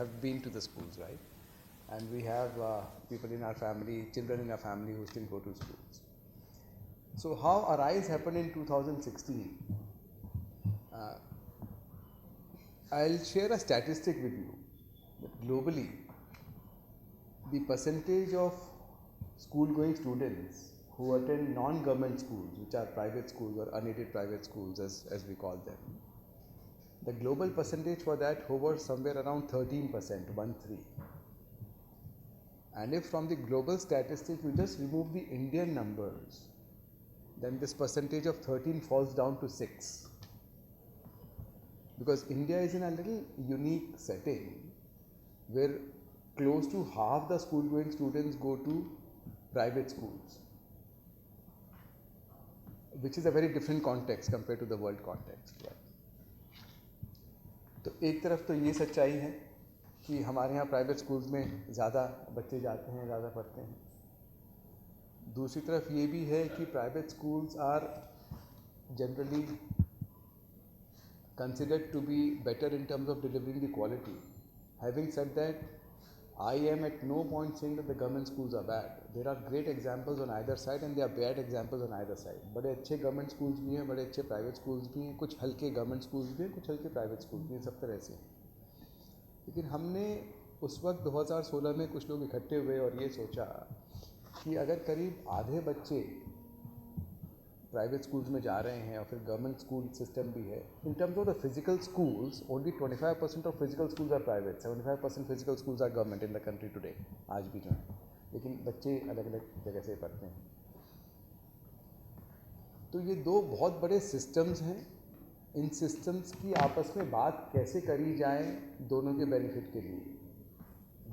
have been to the schools, right? And we have people in our family, children in our family who still go to schools. So how Arise happened in 2016. I'll share a statistic with you that globally the percentage of school going students who attend non-government schools, which are private schools or unaided private schools as we call them, the global percentage for that hovers somewhere around 13%, 1-3. And if from the global statistic we just remove the Indian numbers, then this percentage of 13 falls down to 6. Because India is in a little unique setting where close to half the school going students go to private schools, which is a very different context compared to the world context. Right? तो एक तरफ तो ये सच्चाई है कि हमारे यहाँ प्राइवेट स्कूल्स में ज़्यादा बच्चे जाते हैं, ज़्यादा पढ़ते हैं. दूसरी तरफ ये भी है कि private schools are generally considered to be better in terms of delivering the quality. Having said that, I am at no point saying that the government schools are bad. There are great examples on either side and there are bad examples on either side. बड़े अच्छे government schools भी हैं, बड़े अच्छे private schools भी हैं, कुछ हल्के गवर्नमेंट स्कूल्स भी हैं, कुछ हल्के प्राइवेट स्कूल्स भी हैं, सब तरह से. लेकिन हमने उस वक्त 2016 में कुछ लोग इकट्ठे हुए और ये सोचा कि अगर करीब आधे बच्चे प्राइवेट स्कूल्स में जा रहे हैं और फिर गवर्नमेंट स्कूल सिस्टम भी है, in terms of the physical schools only 25% of physical schools are private, 75% physical schools are government in the country today, आज भी जो है, लेकिन बच्चे अलग अलग जगह से पढ़ते हैं. तो ये दो बहुत बड़े सिस्टम्स हैं. इन सिस्टम्स की आपस में बात कैसे करी जाए दोनों के बेनिफिट के लिए,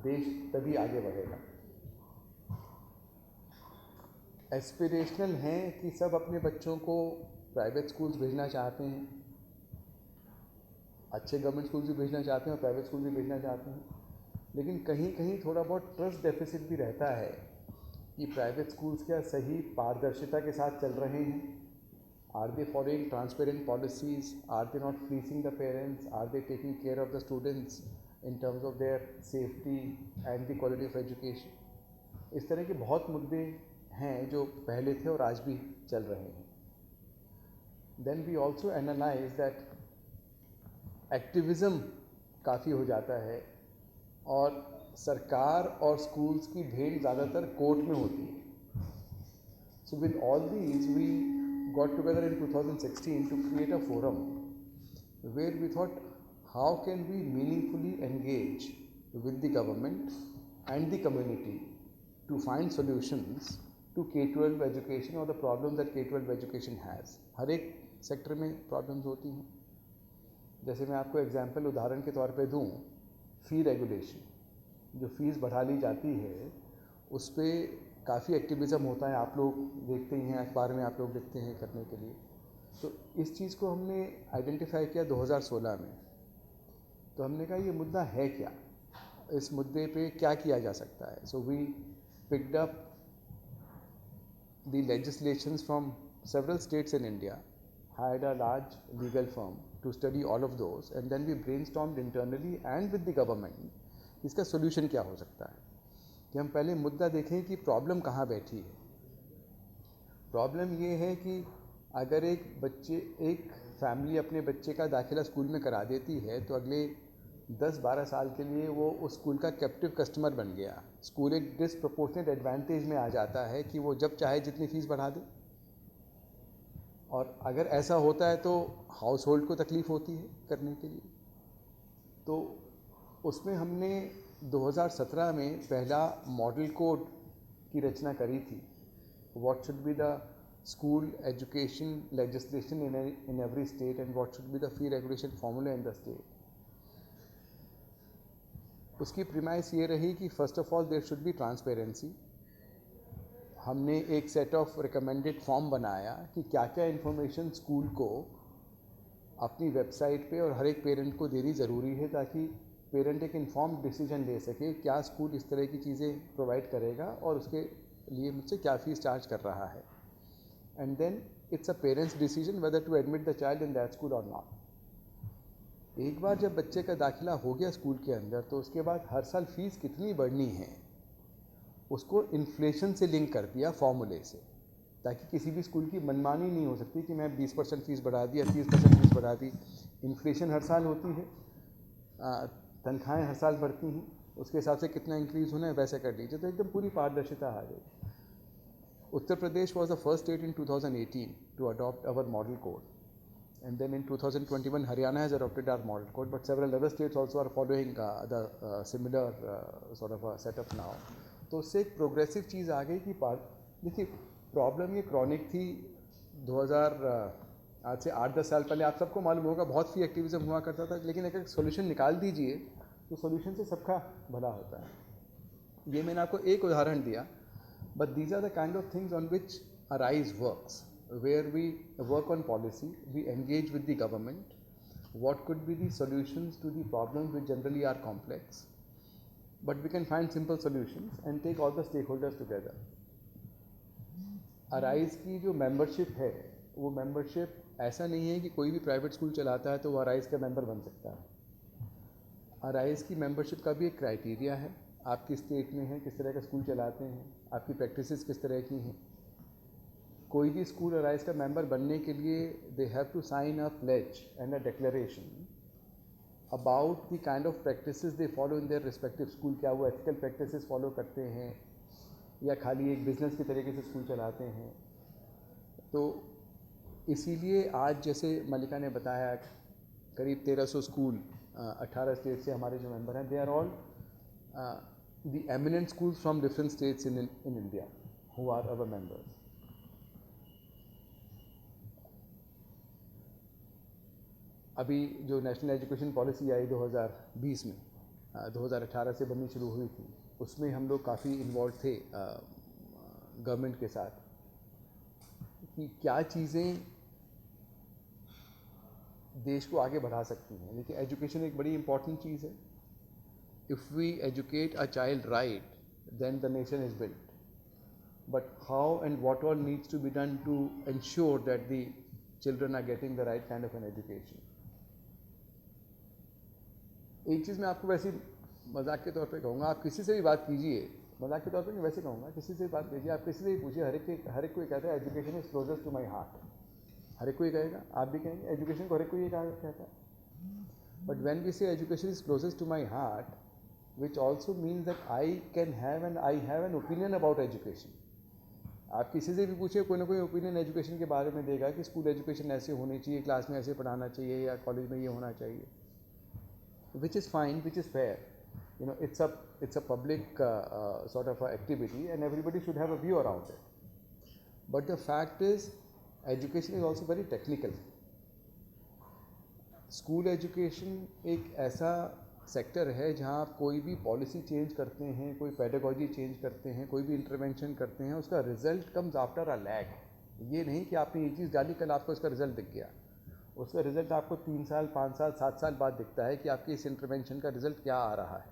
देश तभी आगे बढ़ेगा. एस्पिरेशनल हैं कि सब अपने बच्चों को प्राइवेट स्कूल्स भेजना चाहते हैं, अच्छे गवर्नमेंट स्कूल्स भी भेजना चाहते हैं और प्राइवेट स्कूल भी भेजना चाहते हैं, लेकिन कहीं कहीं थोड़ा बहुत ट्रस्ट डेफिसिट भी रहता है कि प्राइवेट स्कूल्स क्या सही पारदर्शिता के साथ चल रहे हैं, are they following transparent policies, are they not fleecing the parents, are they taking care of the students in terms of their safety and the quality of education. इस तरह के बहुत मुद्दे हैं जो पहले थे और आज भी चल रहे हैं. Then we also analyse that activism काफ़ी हो जाता है और सरकार और स्कूल्स की भेंट ज़्यादातर कोर्ट में होती है. So with all these we got together in 2016 to create a forum where we thought how can we meaningfully engage with the government and the community to find solutions to K-12 education or the problems that K-12 education has. हर एक sector में problems होती हैं. जैसे मैं आपको example उदाहरण के तौर पे दूं, फ़ी रेगुलेशन, जो फ़ीस बढ़ा ली जाती है उस पर काफ़ी एक्टिविज़म होता है. आप लोग देखते ही हैं, अखबार में आप लोग लिखते हैं करने के लिए. तो इस चीज़ को हमने आइडेंटिफाई किया 2016 में. तो हमने कहा ये मुद्दा है क्या, इस मुद्दे पे क्या किया जा सकता है. So we picked up the legislations from several states in India, hired a large legal firm to study all of those, and then we brainstormed internally and with the government इसका solution क्या हो सकता है. कि हम पहले मुद्दा देखें कि प्रॉब्लम कहाँ बैठी है. प्रॉब्लम ये है कि अगर एक फैमिली अपने बच्चे का दाखिला स्कूल में करा देती है तो अगले 10-12 साल के लिए वो उस स्कूल का कैप्टिव कस्टमर बन गया. स्कूल एक डिसप्रोपोर्शनेट एडवांटेज में आ जाता है कि वो जब चाहे जितनी फ़ीस बढ़ा दे, और अगर ऐसा होता है तो हाउस होल्ड को तकलीफ़ होती है करने के लिए. तो उसमें हमने 2017 में पहला मॉडल कोड की रचना करी थी. What should be the school education legislation in every state and what should be the fee regulation formula in the state. उसकी प्रीमाइस ये रही कि first of all there should be transparency. हमने एक सेट ऑफ रिकमेंडेड फॉर्म बनाया कि क्या क्या इन्फॉर्मेशन स्कूल को अपनी वेबसाइट पे और हर एक पेरेंट को देनी ज़रूरी है ताकि पेरेंट एक इन्फॉर्म्ड डिसीजन ले सके क्या स्कूल इस तरह की चीज़ें प्रोवाइड करेगा और उसके लिए मुझसे क्या फ़ीस चार्ज कर रहा है. And then it's a parents decision whether to admit the child in that school और नॉट. एक बार जब बच्चे का दाखिला हो गया स्कूल के अंदर, तो उसके बाद हर साल फीस कितनी बढ़नी है उसको इन्फ्लेशन से लिंक कर दिया फॉर्मूले से, ताकि किसी भी स्कूल की मनमानी नहीं हो सकती कि मैं 20% फीस बढ़ा दी या 30% फीस बढ़ा दी। इन्फ्लेशन हर साल होती है, तनख्वाहें हर साल बढ़ती हैं, उसके हिसाब से कितना इंक्रीज़ होना है वैसे कर लीजिए, तो एकदम पूरी पारदर्शिता आ गई। Uttar Pradesh was the first state in 2018 to adopt our model code, and then in 2021 Haryana has adopted our model code, but several other states also are following the similar sort of a setup now. तो उससे एक progressive चीज़ आ गई कि देखिए problem ये chronic थी 2000 आज से 8-10 साल पहले, आप सबको मालूम होगा बहुत सी एक्टिविज़म हुआ करता था, लेकिन अगर सोल्यूशन निकाल दीजिए तो सोल्यूशन से सबका भला होता है। ये मैंने आपको एक उदाहरण दिया, but these are the kind of things on which ARISE works, where we work on policy, we engage with the government, what could be the solutions to the problems which generally are complex, but we can find simple solutions and take all the stakeholders together. ARISE की जो membership है, वो membership ऐसा नहीं है कि कोई भी प्राइवेट स्कूल चलाता है तो वो ARISE का मेंबर बन सकता है। ARISE की मेंबरशिप का भी एक क्राइटेरिया है, आप किस स्टेट में हैं, किस तरह का स्कूल चलाते हैं, आपकी प्रैक्टिसेस किस तरह की हैं। कोई भी स्कूल ARISE का मेंबर बनने के लिए they have to sign a pledge and a declaration about the kind of practices they follow in their respective school. क्या वो एथिकल प्रैक्टिसेस फॉलो करते हैं या खाली एक बिजनेस के तरीके से स्कूल चलाते हैं। तो इसीलिए आज जैसे मलिका ने बताया करीब 1300 स्कूल 18 स्टेट से हमारे जो मेंबर हैं, they are all the eminent schools from different states in India who are our members. अभी जो नेशनल एजुकेशन पॉलिसी आई 2020 में 2018 से बननी शुरू हुई थी, उसमें हम लोग काफ़ी इन्वॉल्व थे गवर्नमेंट के साथ कि क्या चीज़ें देश को आगे बढ़ा सकती हैं। देखिए एजुकेशन एक बड़ी इंपॉर्टेंट चीज़ है। If we educate a child right, then the nation is built. But how and what all needs to be done to ensure that the children are getting the right kind of an education? एक चीज़ मैं आपको वैसे मजाक के तौर पे कहूँगा, आप किसी से भी बात कीजिए, मजाक के तौर पे नहीं वैसे कहूँगा, किसी से भी बात कीजिए, आप किसी से भी पूछिए, हर एक कोई कहता है education is closest to my heart. हर एक कोई कहेगा, आप भी कहेंगे एजुकेशन को हर एक कोई ये कहता है। But when we say education is closest to my heart, which also means that I have an opinion about education. आप किसी से भी पूछिए, कोई ना कोई ओपिनियन एजुकेशन के बारे में देगा कि स्कूल एजुकेशन ऐसे होनी चाहिए, क्लास में ऐसे पढ़ाना चाहिए या कॉलेज में ये होना चाहिए, which is fine, which is fair. You know, it's a public sort of activity and everybody should have a view around it. But the fact is, education is also very technical. School education एक ऐसा sector है जहाँ आप कोई भी policy change करते हैं, कोई पेडागॉजी चेंज करते हैं, कोई भी इंटरवेंशन करते हैं, उसका result comes after a lag. ये नहीं कि आपने ये चीज़ डाली, कल आपको उसका रिजल्ट दिख गया। उसका रिजल्ट आपको 3 साल, 5 साल, 7 साल बाद दिखता है कि आपकी इस इंटरवेंशन का रिजल्ट क्या आ रहा है।